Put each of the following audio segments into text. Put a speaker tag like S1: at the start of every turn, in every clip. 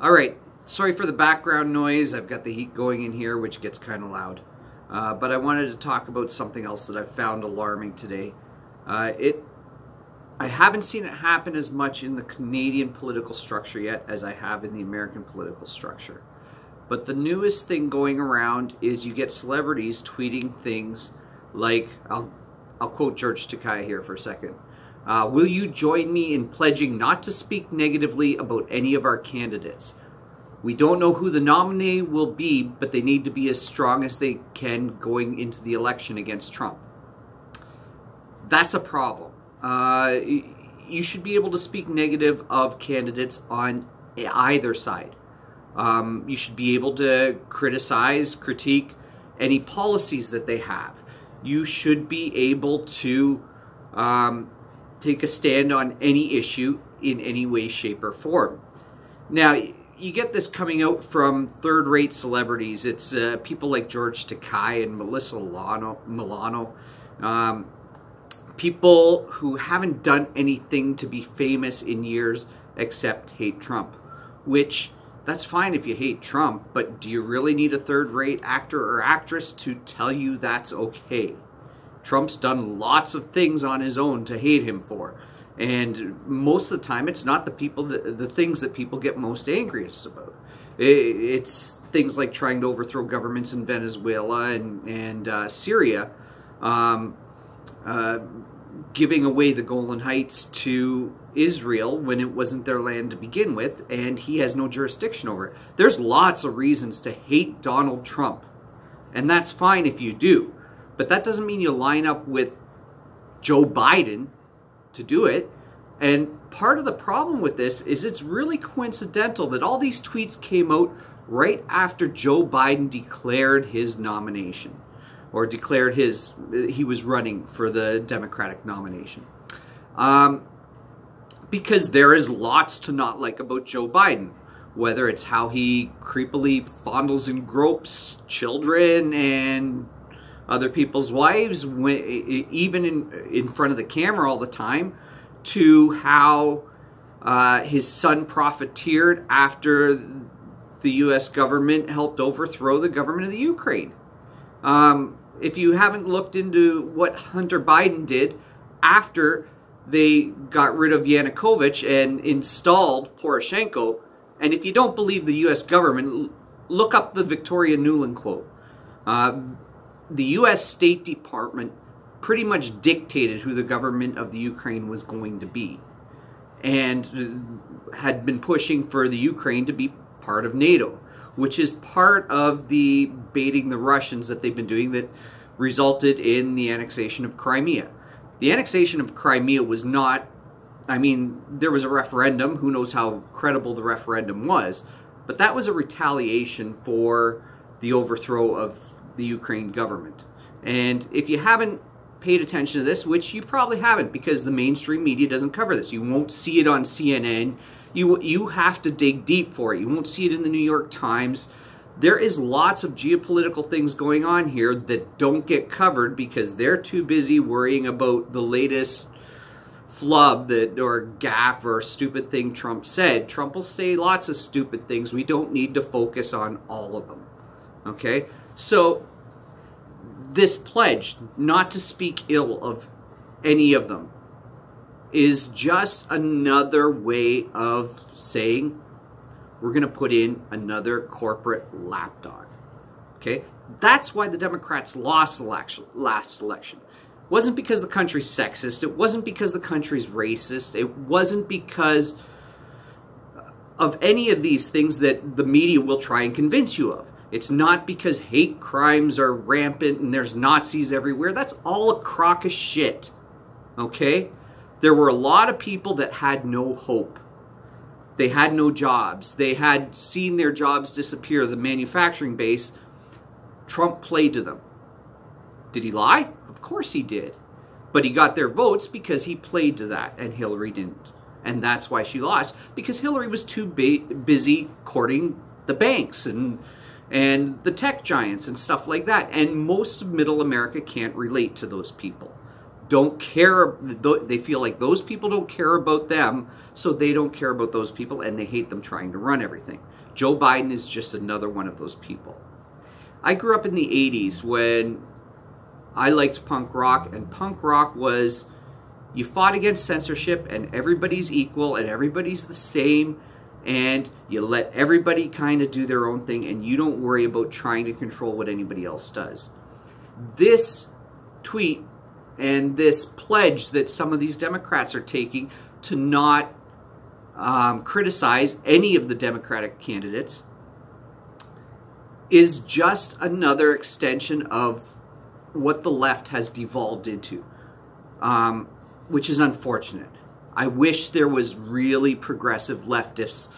S1: All right, sorry for the background noise. I've got the heat going in here, which gets kind of loud. But I wanted to talk about something else that I found alarming today. I haven't seen it happen as much in the Canadian political structure yet as I have in the American political structure. But the newest thing going around is you get celebrities tweeting things like, I'll quote George Takei here for a second. Will you join me in pledging not to speak negatively about any of our candidates? We don't know who the nominee will be, but they need to be as strong as they can going into the election against Trump. That's a problem. You should be able to speak negative of candidates on either side. You should be able to critique any policies that they have. You should be able to take a stand on any issue in any way, shape, or form. Now, you get this coming out from third-rate celebrities. It's people like George Takei and Melissa Milano. People who haven't done anything to be famous in years except hate Trump. Which, that's fine if you hate Trump, but do you really need a third-rate actor or actress to tell you that's okay? Trump's done lots of things on his own to hate him for. And most of the time, it's not the things that people get most angriest about. It's things like trying to overthrow governments in Venezuela and Syria, giving away the Golan Heights to Israel when it wasn't their land to begin with, and he has no jurisdiction over it. There's lots of reasons to hate Donald Trump, and that's fine if you do. But that doesn't mean you line up with Joe Biden to do it. And part of the problem with this is it's really coincidental that all these tweets came out right after Joe Biden declared his nomination, or declared he was running for the Democratic nomination. Because there is lots to not like about Joe Biden, whether it's how he creepily fondles and gropes children and other people's wives, even in front of the camera all the time, to how his son profiteered after the U.S. government helped overthrow the government of the Ukraine. If you haven't looked into what Hunter Biden did after they got rid of Yanukovych and installed Poroshenko, and if you don't believe the U.S. government, look up the Victoria Nuland quote. The U.S. State Department pretty much dictated who the government of the Ukraine was going to be, and had been pushing for the Ukraine to be part of NATO, which is part of the baiting the Russians that they've been doing that resulted in the annexation of Crimea. The annexation of Crimea was not, I mean, there was a referendum, who knows how credible the referendum was, but that was a retaliation for the overthrow of the Ukraine government. And if you haven't paid attention to this, which you probably haven't because the mainstream media doesn't cover this, you won't see it on CNN, you have to dig deep for it. You won't see it in the New York Times. There is lots of geopolitical things going on here that don't get covered because they're too busy worrying about the latest flub or gaffe or stupid thing Trump said. Trump will say lots of stupid things. We don't need to focus on all of them. Okay? So, this pledge not to speak ill of any of them is just another way of saying we're going to put in another corporate lapdog. Okay? That's why the Democrats lost the last election. It wasn't because the country's sexist. It wasn't because the country's racist. It wasn't because of any of these things that the media will try and convince you of. It's not because hate crimes are rampant and there's Nazis everywhere. That's all a crock of shit. Okay? There were a lot of people that had no hope. They had no jobs. They had seen their jobs disappear, the manufacturing base. Trump played to them. Did he lie? Of course he did. But he got their votes because he played to that, and Hillary didn't. And that's why she lost, because Hillary was too busy courting the banks and the tech giants and stuff like that. And most of middle America can't relate to those people. don't care. They feel like those people don't care about them, so they don't care about those people, and they hate them trying to run everything. Joe Biden is just another one of those people. I grew up in the 80s when I liked punk rock, and punk rock was, you fought against censorship, and everybody's equal, and everybody's the same, and you let everybody kind of do their own thing, and you don't worry about trying to control what anybody else does. This tweet and this pledge that some of these Democrats are taking to not criticize any of the Democratic candidates is just another extension of what the left has devolved into, which is unfortunate. I wish there was really progressive leftists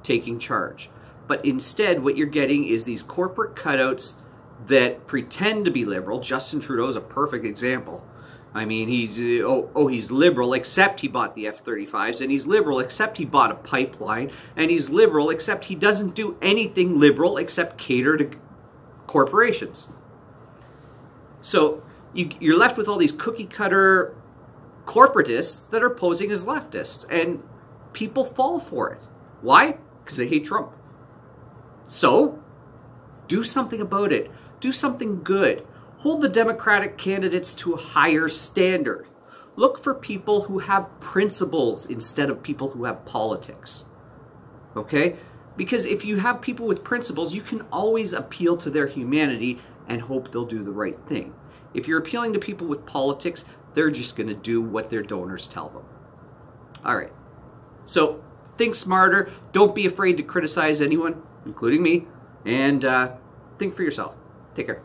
S1: taking charge. But instead, what you're getting is these corporate cutouts that pretend to be liberal. Justin Trudeau is a perfect example. I mean, he's liberal, except he bought the F-35s, and he's liberal, except he bought a pipeline, and he's liberal, except he doesn't do anything liberal except cater to corporations. So you're left with all these cookie-cutter corporatists that are posing as leftists, and people fall for it. Why? Because they hate Trump. So, do something about it. Do something good. Hold the Democratic candidates to a higher standard. Look for people who have principles instead of people who have politics. Okay? Because if you have people with principles, you can always appeal to their humanity and hope they'll do the right thing. If you're appealing to people with politics, they're just going to do what their donors tell them. All right. So, think smarter. Don't be afraid to criticize anyone, including me. And think for yourself. Take care.